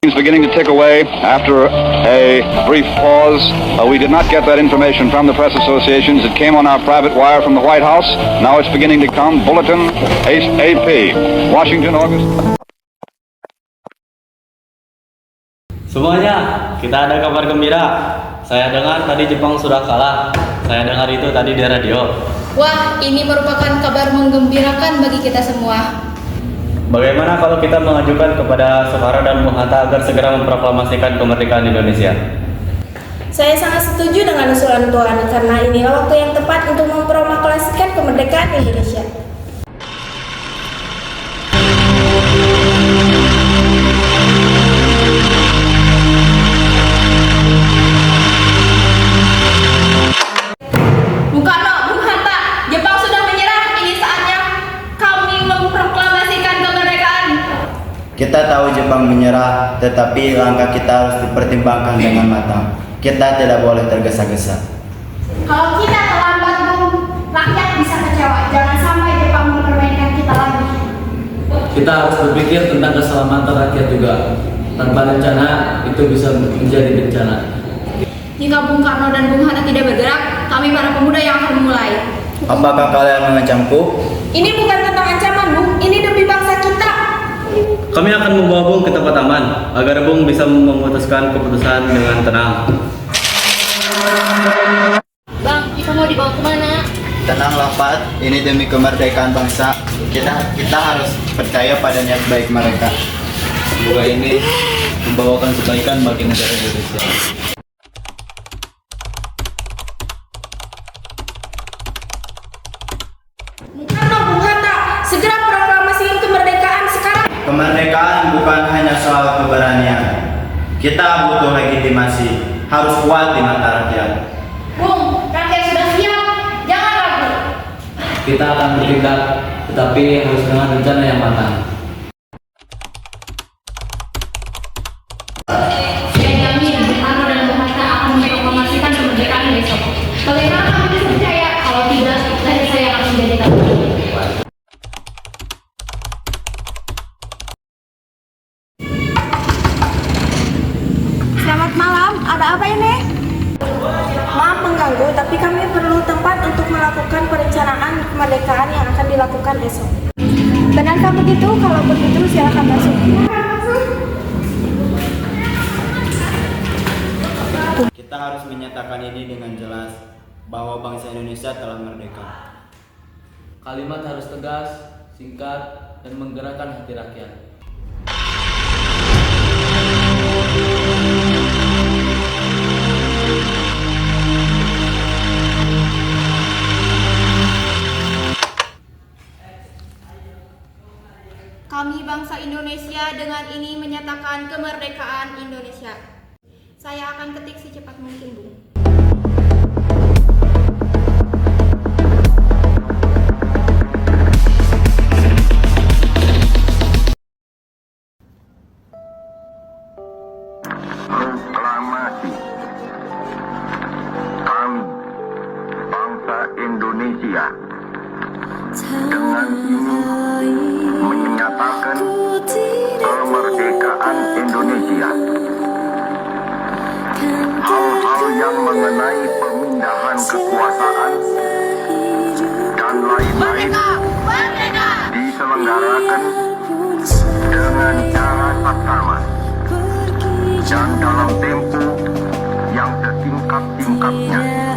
It's beginning to tick away after a brief pause. We did not get that information from the press associations. It came on our private wire from the White House. Now it's beginning to come. Bulletin AP. Washington, August. Semuanya, kita ada kabar gembira. Saya dengar tadi Jepang sudah kalah. Saya dengar itu tadi di radio. Wah, ini merupakan kabar menggembirakan bagi kita semua. Bagaimana kalau kita mengajukan kepada Soekarno dan Bung Hatta agar segera memproklamasikan kemerdekaan Indonesia? Saya sangat setuju dengan usulan Tuan, karena inilah waktu yang tepat untuk memproklamasikan kemerdekaan Indonesia. Bung Karno, Bung Hatta, Jepang sudah menyerah. Ini saatnya kami memproklamasikan kemerdekaan. Kita tahu Jepang menyerah, tetapi langkah kita harus dipertimbangkan dengan matang. Kita tidak boleh tergesa-gesa. Kalau kita terlambat, Bung, rakyat bisa kecewa. Jangan sampai Jepang mempermainkan kita lagi. Kita harus berpikir tentang keselamatan rakyat juga. Tanpa rencana, itu bisa menjadi bencana. Jika Bung Karno dan Bung Hatta tidak bergerak, kami para pemuda yang akan memulai. Apakah kalian mengancamku? Ini bukan tentang ancaman, Bung. Ini demi bangsa kita. Kami akan membawa Bung ke tempat aman, agar Bung bisa memutuskan keputusan dengan tenang. Bang, kita mau dibawa kemana? Tenanglah, Pat. Ini demi kemerdekaan bangsa. Kita harus percaya pada niat baik mereka. Semoga ini membawakan kebaikan bagi negara Indonesia. Bung Karno, Bung Hatta, segera proklamasikan kemerdekaan sekarang. Kemerdekaan bukan hanya soal keberanian. Kita butuh legitimasi. Harus kuat di mata rakyat. Bung, rakyat sudah siap. Jangan ragu. Kita akan bertindak, tetapi harus dengan rencana yang matang. Saya jamin Bung Karno dan Bung Hatta akan memproklamasikan kemerdekaan besok. Bagaimana kami bisa percaya? Kalau tidak, lahir saya akan menjadi takut. Selamat malam, ada apa ini? Maaf mengganggu, tapi kami perlu tempat untuk melakukan perencanaan kemerdekaan yang akan dilakukan esok. Benarkah begitu? Kalau begitu, silakan masuk. Kita harus menyatakan ini dengan jelas bahwa bangsa Indonesia telah merdeka. Kalimat harus tegas, singkat, dan menggerakkan hati rakyat. Kami bangsa Indonesia dengan ini menyatakan kemerdekaan Indonesia. Saya akan ketik secepat mungkin, Bung. Proklamasi. Kami, bangsa Indonesia, dengan ini menyatakan kemerdekaan Indonesia. Hal-hal yang mengenai pemindahan kekuasaan dan lain-lain diselenggarakan dengan cara saksama dan dalam tempo yang setingkat-tingkatnya.